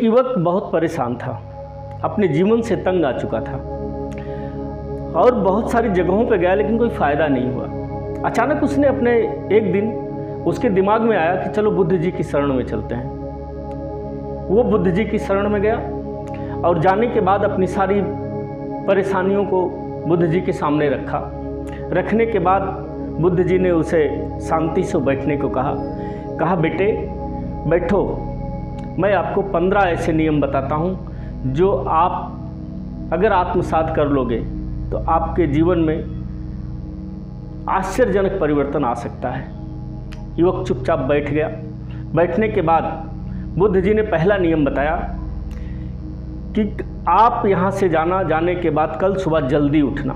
युवक बहुत परेशान था, अपने जीवन से तंग आ चुका था और बहुत सारी जगहों पर गया लेकिन कोई फ़ायदा नहीं हुआ। अचानक उसने अपने एक दिन उसके दिमाग में आया कि चलो बुद्ध जी की शरण में चलते हैं। वो बुद्ध जी की शरण में गया और जाने के बाद अपनी सारी परेशानियों को बुद्ध जी के सामने रखा। रखने के बाद बुद्ध जी ने उसे शांति से बैठने को कहा बेटे बैठो, मैं आपको 15 ऐसे नियम बताता हूँ जो आप अगर आत्मसात कर लोगे तो आपके जीवन में आश्चर्यजनक परिवर्तन आ सकता है। युवक चुपचाप बैठ गया। बैठने के बाद बुद्ध जी ने पहला नियम बताया कि आप यहाँ से जाने के बाद कल सुबह जल्दी उठना।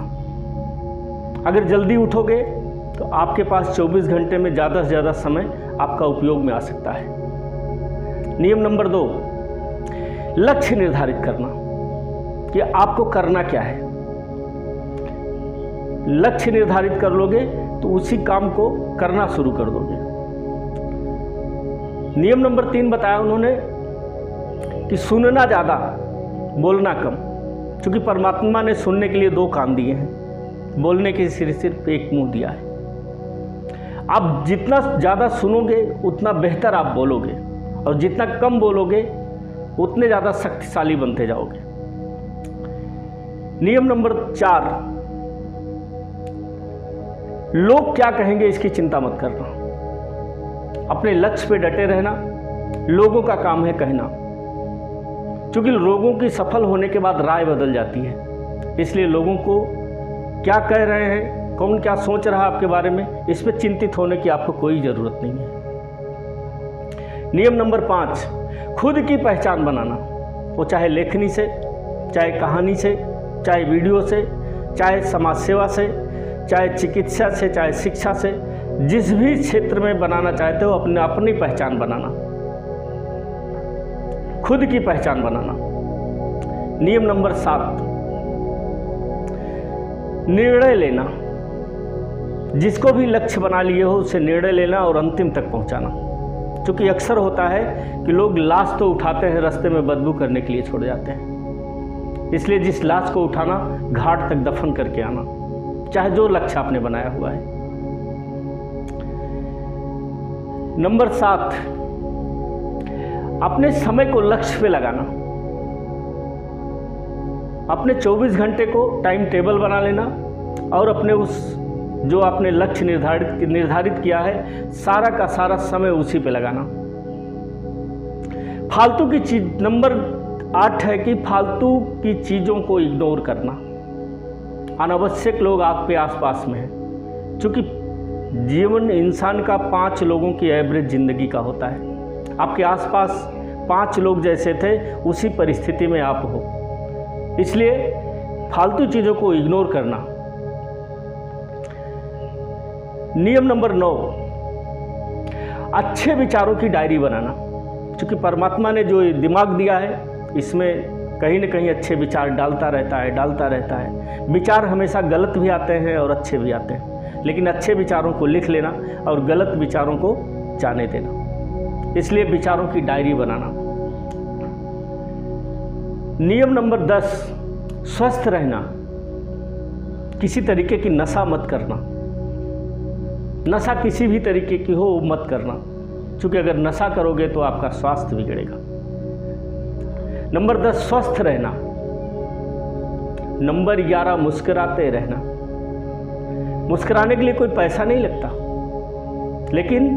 अगर जल्दी उठोगे तो आपके पास 24 घंटे में ज़्यादा से ज़्यादा समय आपका उपयोग में आ सकता है। नियम नंबर 2, लक्ष्य निर्धारित करना कि आपको करना क्या है। लक्ष्य निर्धारित कर लोगे तो उसी काम को करना शुरू कर दोगे। नियम नंबर 3 बताया उन्होंने कि सुनना ज़्यादा, बोलना कम। क्योंकि परमात्मा ने सुनने के लिए 2 कान दिए हैं, बोलने के सिर्फ एक मुंह दिया है। आप जितना ज़्यादा सुनोगे उतना बेहतर आप बोलोगे और जितना कम बोलोगे उतने ज़्यादा शक्तिशाली बनते जाओगे। नियम नंबर 4, लोग क्या कहेंगे इसकी चिंता मत करना। अपने लक्ष्य पे डटे रहना। लोगों का काम है कहना, क्योंकि लोगों की सफल होने के बाद राय बदल जाती है। इसलिए लोगों को क्या कह रहे हैं, कौन क्या सोच रहा है आपके बारे में, इस पर चिंतित होने की आपको कोई ज़रूरत नहीं है। नियम नंबर 5, खुद की पहचान बनाना। वो चाहे लेखनी से, चाहे कहानी से, चाहे वीडियो से, चाहे समाज सेवा से, चाहे चिकित्सा से, चाहे शिक्षा से, जिस भी क्षेत्र में बनाना चाहते हो अपनी पहचान बनाना, खुद की पहचान बनाना। नियम नंबर 7, निर्णय लेना। जिसको भी लक्ष्य बना लिए हो उसे निर्णय लेना और अंतिम तक पहुंचाना। क्योंकि अक्सर होता है कि लोग लाश तो उठाते हैं, रास्ते में बदबू करने के लिए छोड़ जाते हैं। इसलिए जिस लाश को उठाना, घाट तक दफन करके आना, चाहे जो लक्ष्य आपने बनाया हुआ है। नंबर 7, अपने समय को लक्ष्य पे लगाना। अपने 24 घंटे को टाइम टेबल बना लेना और अपने उस जो आपने लक्ष्य निर्धारित किया है सारा का सारा समय उसी पे लगाना। फालतू की चीज नंबर 8 है कि फालतू की चीज़ों को इग्नोर करना। अनावश्यक लोग आपके आसपास में हैं, क्योंकि जीवन इंसान का 5 लोगों की एवरेज ज़िंदगी का होता है। आपके आसपास 5 लोग जैसे थे उसी परिस्थिति में आप हो, इसलिए फालतू चीज़ों को इग्नोर करना। नियम नंबर 9, अच्छे विचारों की डायरी बनाना। क्योंकि परमात्मा ने जो दिमाग दिया है इसमें कहीं न कहीं अच्छे विचार डालता रहता है। विचार हमेशा गलत भी आते हैं और अच्छे भी आते हैं, लेकिन अच्छे विचारों को लिख लेना और गलत विचारों को जाने देना। इसलिए विचारों की डायरी बनाना। नियम नंबर 10, स्वस्थ रहना। किसी तरीके की नशा मत करना। नशा किसी भी तरीके की हो मत करना, क्योंकि अगर नशा करोगे तो आपका स्वास्थ्य बिगड़ेगा। नंबर 10, स्वस्थ रहना। नंबर 11, मुस्कुराते रहना। मुस्कुराने के लिए कोई पैसा नहीं लगता, लेकिन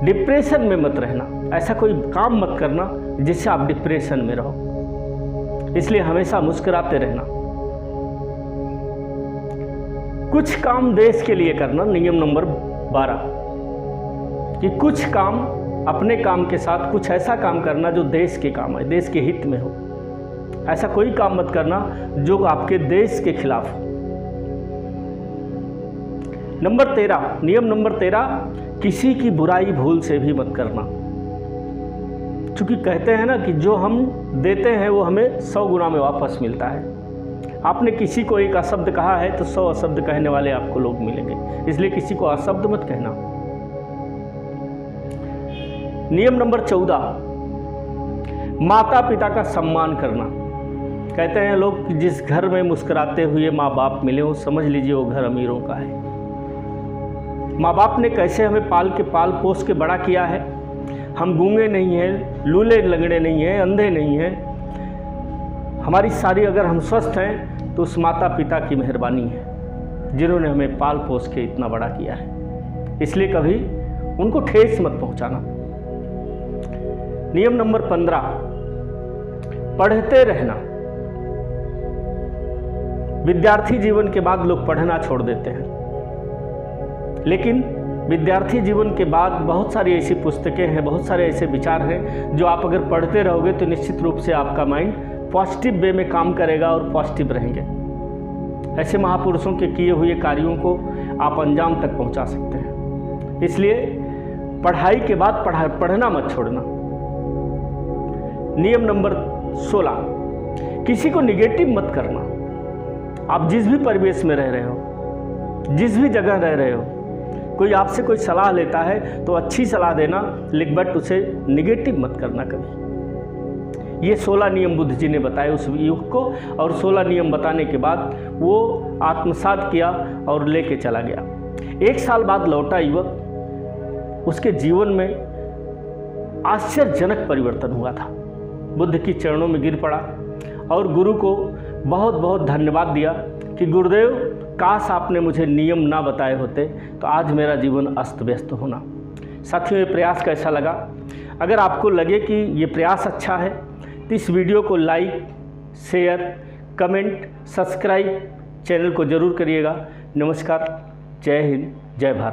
डिप्रेशन में मत रहना। ऐसा कोई काम मत करना जिससे आप डिप्रेशन में रहो। इसलिए हमेशा मुस्कुराते रहना। कुछ काम देश के लिए करना। नियम नंबर 12, कि कुछ काम अपने काम के साथ कुछ ऐसा काम करना जो देश के काम है, देश के हित में हो। ऐसा कोई काम मत करना जो आपके देश के खिलाफ हो। नंबर 13, नियम नंबर 13, किसी की बुराई भूल से भी मत करना। क्योंकि कहते हैं ना कि जो हम देते हैं वो हमें 100 गुना में वापस मिलता है। आपने किसी को एक अशब्द कहा है तो 100 अशब्द कहने वाले आपको लोग मिलेंगे, इसलिए किसी को अशब्द मत कहना। नियम नंबर 14, माता पिता का सम्मान करना। कहते हैं लोग कि जिस घर में मुस्कुराते हुए माँ बाप मिले हो, समझ लीजिए वो घर अमीरों का है। माँ बाप ने कैसे हमें पाल पोस के बड़ा किया है। हम गूंगे नहीं हैं, लूले लगड़े नहीं हैं, अंधे नहीं हैं। हमारी सारी, अगर हम स्वस्थ हैं तो उस माता पिता की मेहरबानी है जिन्होंने हमें पाल पोस के इतना बड़ा किया है। इसलिए कभी उनको ठेस मत पहुंचाना। नियम नंबर 15, पढ़ते रहना। विद्यार्थी जीवन के बाद लोग पढ़ना छोड़ देते हैं, लेकिन विद्यार्थी जीवन के बाद बहुत सारी ऐसी पुस्तकें हैं, बहुत सारे ऐसे विचार हैं जो आप अगर पढ़ते रहोगे तो निश्चित रूप से आपका माइंड पॉजिटिव वे में काम करेगा और पॉजिटिव रहेंगे। ऐसे महापुरुषों के किए हुए कार्यों को आप अंजाम तक पहुंचा सकते हैं। इसलिए पढ़ाई के बाद पढ़ना मत छोड़ना। नियम नंबर 16, किसी को निगेटिव मत करना। आप जिस भी परिवेश में रह रहे हो, जिस भी जगह रह रहे हो, कोई आपसे कोई सलाह लेता है तो अच्छी सलाह देना, लेकिन बट उसे निगेटिव मत करना कभी। ये 16 नियम बुद्ध जी ने बताए उस युग को, और 16 नियम बताने के बाद वो आत्मसात किया और लेके चला गया। 1 साल बाद लौटा युवक, उसके जीवन में आश्चर्यजनक परिवर्तन हुआ था। बुद्ध की चरणों में गिर पड़ा और गुरु को बहुत बहुत धन्यवाद दिया कि गुरुदेव, काश आपने मुझे नियम ना बताए होते तो आज मेरा जीवन अस्त व्यस्त होना। साथियों, ये प्रयास कैसा लगा? अगर आपको लगे कि ये प्रयास अच्छा है तो इस वीडियो को like, share, comment, subscribe channel को ज़रूर करिएगा। नमस्कार, जय हिंद, जय भारत।